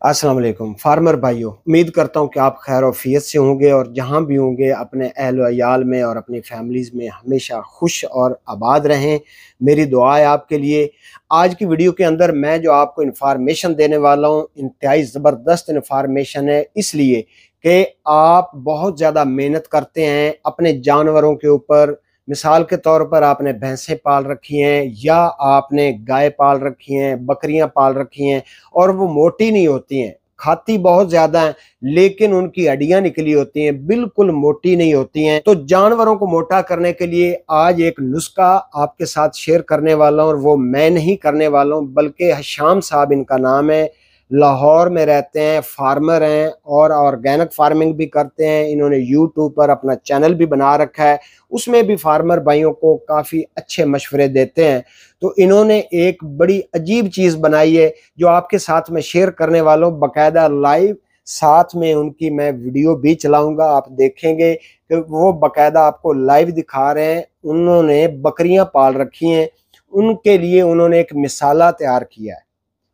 अस्सलाम वालेकुम फार्मर भाइयों, उम्मीद करता हूँ कि आप खैर ऑफियत से होंगे और जहाँ भी होंगे अपने अहल वयाल में और अपनी फैमिलीज़ में हमेशा खुश और आबाद रहें। मेरी दुआ है आपके लिए। आज की वीडियो के अंदर मैं जो आपको इन्फॉर्मेशन देने वाला हूँ, इंतहाई ज़बरदस्त इन्फॉर्मेशन है, इसलिए कि आप बहुत ज़्यादा मेहनत करते हैं अपने जानवरों के ऊपर। मिसाल के तौर पर आपने भैंसें पाल रखी हैं या आपने गाय पाल रखी हैं, बकरियां पाल रखी हैं और वो मोटी नहीं होती हैं, खाती बहुत ज़्यादा हैं, लेकिन उनकी हड्डियां निकली होती हैं, बिल्कुल मोटी नहीं होती हैं। तो जानवरों को मोटा करने के लिए आज एक नुस्खा आपके साथ शेयर करने वाला हूं और वो मैं नहीं करने वाला हूं बल्कि हशाम साहब इनका नाम है। लाहौर में रहते हैं, फार्मर हैं और ऑर्गेनिक फार्मिंग भी करते हैं। इन्होंने यूट्यूब पर अपना चैनल भी बना रखा है, उसमें भी फार्मर भाइयों को काफ़ी अच्छे मशवरे देते हैं। तो इन्होंने एक बड़ी अजीब चीज़ बनाई है जो आपके साथ में शेयर करने वाला हूँ, बाकायदा लाइव, साथ में उनकी मैं वीडियो भी चलाऊंगा। आप देखेंगे कि वो बाकायदा आपको लाइव दिखा रहे हैं। उन्होंने बकरियां पाल रखी हैं, उनके लिए उन्होंने एक मिसाला तैयार किया है।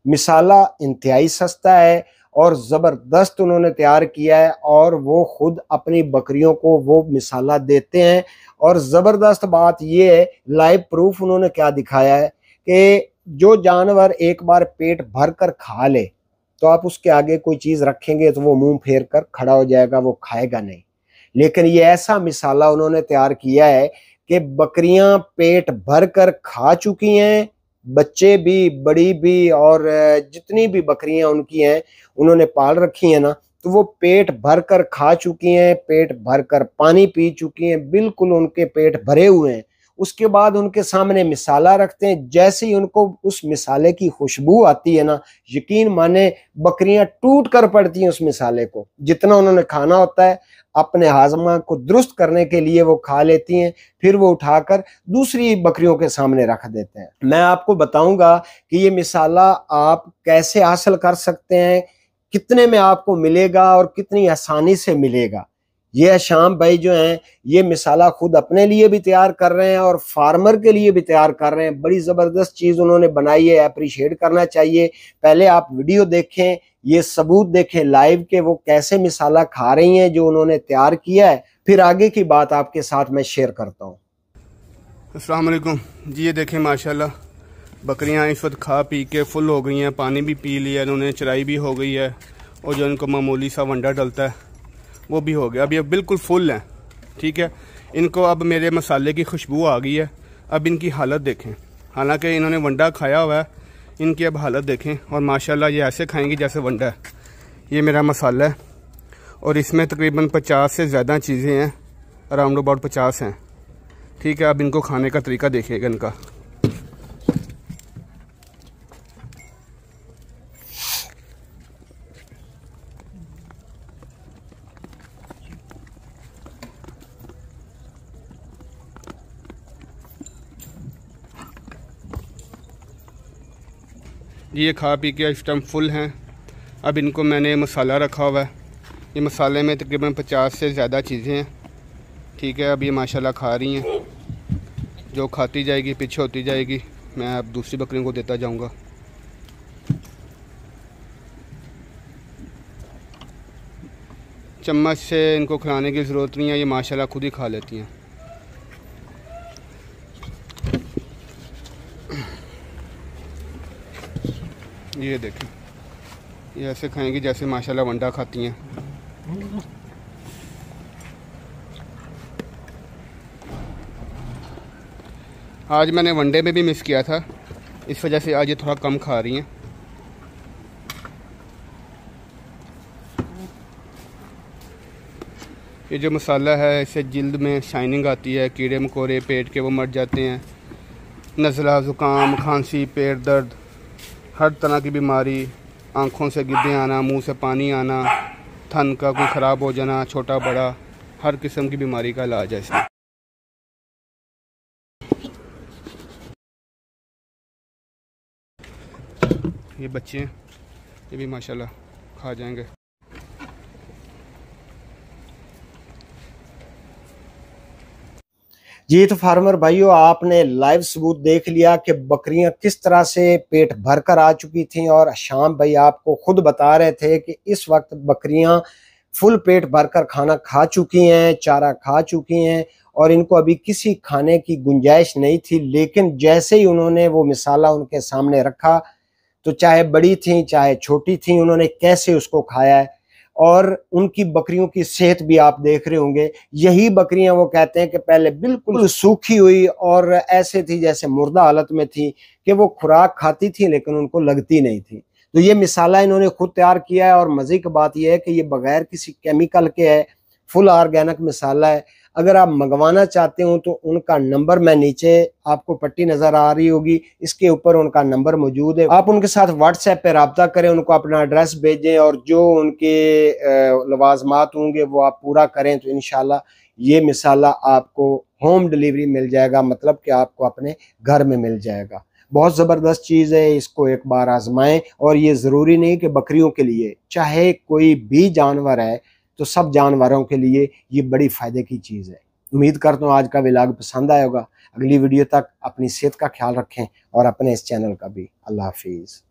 मिसाला इंतहाई सस्ता है और ज़बरदस्त उन्होंने तैयार किया है और वो खुद अपनी बकरियों को वो मिसाला देते हैं। और ज़बरदस्त बात ये है, लाइव प्रूफ उन्होंने क्या दिखाया है कि जो जानवर एक बार पेट भर कर खा ले तो आप उसके आगे कोई चीज़ रखेंगे तो वो मुंह फेर कर खड़ा हो जाएगा, वो खाएगा नहीं। लेकिन ये ऐसा मिसाला उन्होंने तैयार किया है कि बकरियां पेट भर कर खा चुकी हैं, बच्चे भी, बड़ी भी, और जितनी भी बकरियां उनकी हैं उन्होंने पाल रखी हैं ना, तो वो पेट भर कर खा चुकी हैं, पेट भर कर पानी पी चुकी हैं, बिल्कुल उनके पेट भरे हुए हैं। उसके बाद उनके सामने मिसाला रखते हैं, जैसे ही उनको उस मिसाले की खुशबू आती है ना, यकीन माने बकरियां टूट कर पड़ती हैं उस मिसाले को। जितना उन्होंने खाना होता है अपने हाजमा को दुरुस्त करने के लिए वो खा लेती हैं, फिर वो उठाकर दूसरी बकरियों के सामने रख देते हैं। मैं आपको बताऊंगा कि ये मिसाला आप कैसे हासिल कर सकते हैं, कितने में आपको मिलेगा और कितनी आसानी से मिलेगा। ये शाम भाई जो हैं ये मिसाला खुद अपने लिए भी तैयार कर रहे हैं और फार्मर के लिए भी तैयार कर रहे हैं। बड़ी ज़बरदस्त चीज़ उन्होंने बनाई है, अप्रिशिएट करना चाहिए। पहले आप वीडियो देखें, ये सबूत देखें लाइव के वो कैसे मिसाला खा रही हैं जो उन्होंने तैयार किया है, फिर आगे की बात आपके साथ मैं शेयर करता हूँ। अस्सलाम वालेकुम जी। ये देखें माशाल्लाह बकरियां इस वक्त खा पी के फुल हो गई हैं, पानी भी पी लिया इन्होंने, चराई भी हो गई है और जो इनको मामूली सा वंडा डलता है वो भी हो गया। अब ये बिल्कुल फुल हैं, ठीक है। इनको अब मेरे मसाले की खुशबू आ गई है। अब इनकी हालत देखें, हालांकि इन्होंने वंडा खाया हुआ है, इनकी अब हालत देखें और माशाल्लाह ये ऐसे खाएंगी जैसे वंडा है। ये मेरा मसाला है और इसमें तकरीबन 50 से ज़्यादा चीज़ें हैं, अराउंड अबाउट 50 हैं, ठीक है। अब इनको खाने का तरीका देखिएगा इनका। ये खा पी के इस टाइम फुल हैं। अब इनको मैंने मसाला रखा हुआ है, ये मसाले में तकरीबन 50 से ज़्यादा चीज़ें हैं, ठीक है। अब ये माशाल्लाह खा रही हैं, जो खाती जाएगी पीछे होती जाएगी, मैं अब दूसरी बकरियों को देता जाऊंगा। चम्मच से इनको खिलाने की ज़रूरत नहीं है, ये माशाल्लाह खुद ही खा लेती हैं। ये देखें, ये ऐसे खाएंगी जैसे माशाल्लाह वंडा खाती हैं। आज मैंने वनडे में भी मिस किया था, इस वजह से आज ये थोड़ा कम खा रही हैं। ये जो मसाला है इससे जिल्द में शाइनिंग आती है, कीड़े मकोड़े पेट के वो मर जाते हैं, नज़ला, ज़ुकाम, खांसी, पेट दर्द, हर तरह की बीमारी, आँखों से गिद्धे आना, मुंह से पानी आना, थन का कोई ख़राब हो जाना, छोटा बड़ा, हर किस्म की बीमारी का इलाज है इसमें। ये बच्चे हैं, ये भी माशाल्लाह खा जाएंगे। जी तो फार्मर भाइयों, आपने लाइव सबूत देख लिया कि बकरियां किस तरह से पेट भरकर आ चुकी थीं, और शाम भाई आपको खुद बता रहे थे कि इस वक्त बकरियां फुल पेट भरकर खाना खा चुकी हैं, चारा खा चुकी हैं और इनको अभी किसी खाने की गुंजाइश नहीं थी। लेकिन जैसे ही उन्होंने वो मिसाला उनके सामने रखा, तो चाहे बड़ी थी चाहे छोटी थी, उन्होंने कैसे उसको खाया है। और उनकी बकरियों की सेहत भी आप देख रहे होंगे। यही बकरियां वो कहते हैं कि पहले बिल्कुल सूखी हुई और ऐसे थी जैसे मुर्दा हालत में थी, कि वो खुराक खाती थी लेकिन उनको लगती नहीं थी। तो ये मिसाला इन्होंने खुद तैयार किया है, और मजे की बात यह है कि ये बगैर किसी केमिकल के है, फुल ऑर्गेनिक मिसाला है। अगर आप मंगवाना चाहते हो तो उनका नंबर मैं नीचे आपको पट्टी नजर आ रही होगी, इसके ऊपर उनका नंबर मौजूद है। आप उनके साथ व्हाट्सएप पे रब्ता करें, उनको अपना एड्रेस भेजें और जो उनके लवाजमात होंगे वो आप पूरा करें, तो इंशाल्लाह ये मिसाला आपको होम डिलीवरी मिल जाएगा, मतलब कि आपको अपने घर में मिल जाएगा। बहुत ज़बरदस्त चीज़ है, इसको एक बार आजमाएं। और ये ज़रूरी नहीं कि बकरियों के लिए, चाहे कोई भी जानवर है, तो सब जानवरों के लिए ये बड़ी फ़ायदे की चीज़ है। उम्मीद करता हूँ आज का व्लॉग पसंद आया होगा। अगली वीडियो तक अपनी सेहत का ख्याल रखें और अपने इस चैनल का भी। अल्लाह हाफिज़।